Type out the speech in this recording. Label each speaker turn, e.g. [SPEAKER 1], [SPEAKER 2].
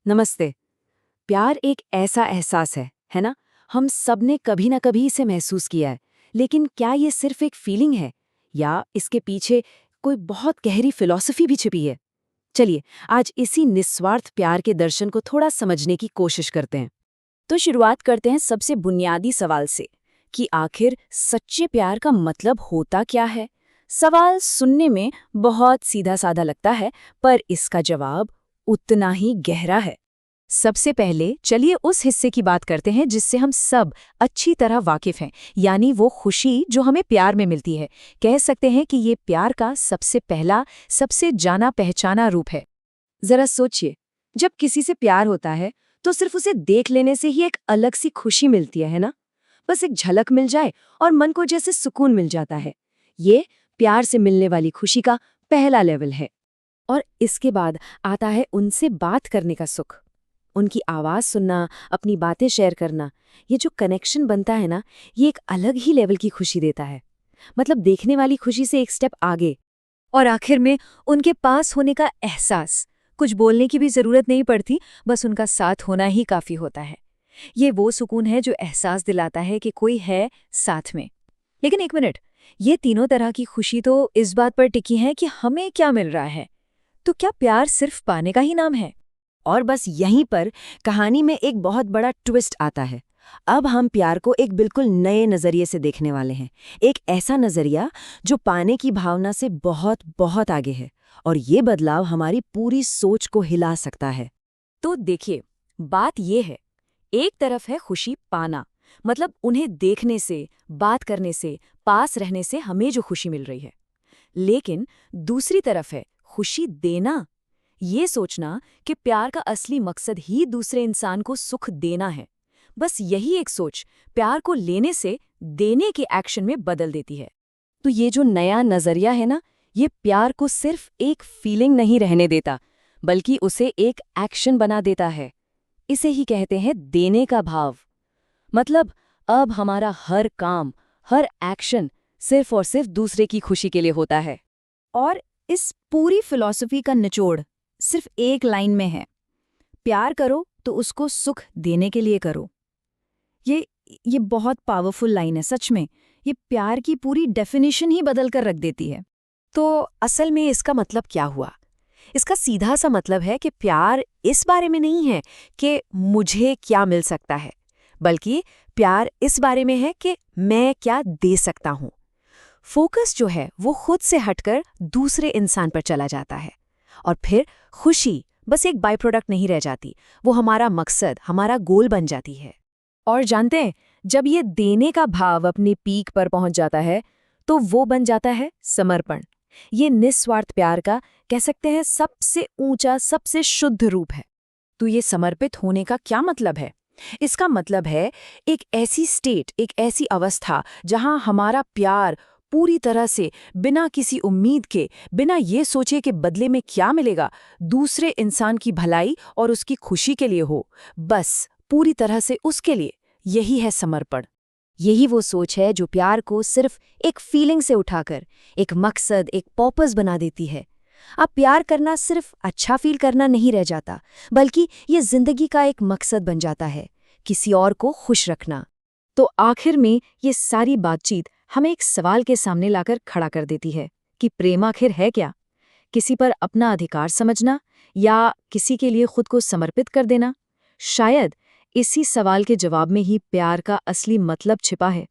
[SPEAKER 1] नमस्ते। प्यार एक ऐसा एहसास है ना? हम सब ने कभी ना कभी इसे महसूस किया है। लेकिन क्या ये सिर्फ एक फीलिंग है या इसके पीछे कोई बहुत गहरी फिलॉसफी भी छिपी है? चलिए, आज इसी निस्वार्थ प्यार के दर्शन को थोड़ा समझने की कोशिश करते हैं। तो शुरुआत करते हैं सबसे बुनियादी सवाल से कि आखिर सच्चे प्यार का मतलब होता क्या है? सवाल सुनने में बहुत सीधा-साधा लगता है, पर इसका जवाब उतना ही गहरा है। सबसे पहले चलिए उस हिस्से की बात करते हैं जिससे हम सब अच्छी तरह वाकिफ हैं, यानी वो खुशी जो हमें प्यार में मिलती है। कह सकते हैं कि ये प्यार का सबसे पहला, सबसे जाना पहचाना रूप है। जरा सोचिए, जब किसी से प्यार होता है तो सिर्फ उसे देख लेने से ही एक अलग सी खुशी मिलती है ना? बस एक झलक मिल जाए और मन को जैसे सुकून मिल जाता है। ये प्यार से मिलने वाली खुशी का पहला लेवल है। और इसके बाद आता है उनसे बात करने का सुख। उनकी आवाज़ सुनना, अपनी बातें शेयर करना, ये जो कनेक्शन बनता है ना, ये एक अलग ही लेवल की खुशी देता है। मतलब देखने वाली खुशी से एक स्टेप आगे। और आखिर में उनके पास होने का एहसास। कुछ बोलने की भी ज़रूरत नहीं पड़ती, बस उनका साथ होना ही काफ़ी होता है। ये वो सुकून है जो एहसास दिलाता है कि कोई है साथ में। लेकिन एक मिनट, ये तीनों तरह की खुशी तो इस बात पर टिकी है कि हमें क्या मिल रहा है। तो क्या प्यार सिर्फ पाने का ही नाम है? और बस यहीं पर कहानी में एक बहुत बड़ा ट्विस्ट आता है। अब हम प्यार को एक बिल्कुल नए नजरिए से देखने वाले हैं। एक ऐसा नजरिया जो पाने की भावना से बहुत बहुत आगे है, और ये बदलाव हमारी पूरी सोच को हिला सकता है। तो देखिए, बात ये है, एक तरफ है खुशी पाना, मतलब उन्हें देखने से, बात करने से, पास रहने से हमें जो खुशी मिल रही है। लेकिन दूसरी तरफ है खुशी देना, ये सोचना कि प्यार का असली मकसद ही दूसरे इंसान को सुख देना है। बस यही एक सोच प्यार को लेने से देने के एक्शन में बदल देती है। तो ये जो नया नजरिया है ना, ये प्यार को सिर्फ एक फीलिंग नहीं रहने देता, बल्कि उसे एक एक्शन बना देता है। इसे ही कहते हैं देने का भाव। मतलब अब हमारा हर काम, हर एक्शन सिर्फ और सिर्फ दूसरे की खुशी के लिए होता है। और इस पूरी फिलॉसफी का निचोड़ सिर्फ एक लाइन में है, प्यार करो तो उसको सुख देने के लिए करो। ये ये बहुत पावरफुल लाइन है सच में। ये प्यार की पूरी डेफिनेशन ही बदल कर रख देती है। तो असल में इसका मतलब क्या हुआ? इसका सीधा सा मतलब है कि प्यार इस बारे में नहीं है कि मुझे क्या मिल सकता है, बल्कि प्यार इस बारे में है कि मैं क्या दे सकता हूँ। फोकस जो है वो खुद से हटकर दूसरे इंसान पर चला जाता है, और फिर खुशी बस एक बाय प्रोडक्ट नहीं रह जाती, वो हमारा मकसद, हमारा गोल बन जाती है। और जानते हैं, जब ये देने का भाव अपनी पीक पर पहुंच जाता है, तो वो बन जाता है समर्पण। ये निस्वार्थ प्यार का, कह सकते हैं, सबसे ऊंचा, सबसे शुद्ध रूप है। तो ये समर्पित होने का क्या मतलब है? इसका मतलब है एक ऐसी स्टेट, एक ऐसी अवस्था जहां हमारा प्यार पूरी तरह से, बिना किसी उम्मीद के, बिना ये सोचे कि बदले में क्या मिलेगा, दूसरे इंसान की भलाई और उसकी खुशी के लिए हो, बस पूरी तरह से उसके लिए। यही है समर्पण। यही वो सोच है जो प्यार को सिर्फ एक फीलिंग से उठाकर एक मकसद, एक पर्पस बना देती है। अब प्यार करना सिर्फ अच्छा फील करना नहीं रह जाता, बल्कि ये जिंदगी का एक मकसद बन जाता है, किसी और को खुश रखना। तो आखिर में ये सारी बातचीत हमें एक सवाल के सामने लाकर खड़ा कर देती है कि प्रेम आखिर है क्या? किसी पर अपना अधिकार समझना या किसी के लिए खुद को समर्पित कर देना? शायद इसी सवाल के जवाब में ही प्यार का असली मतलब छिपा है।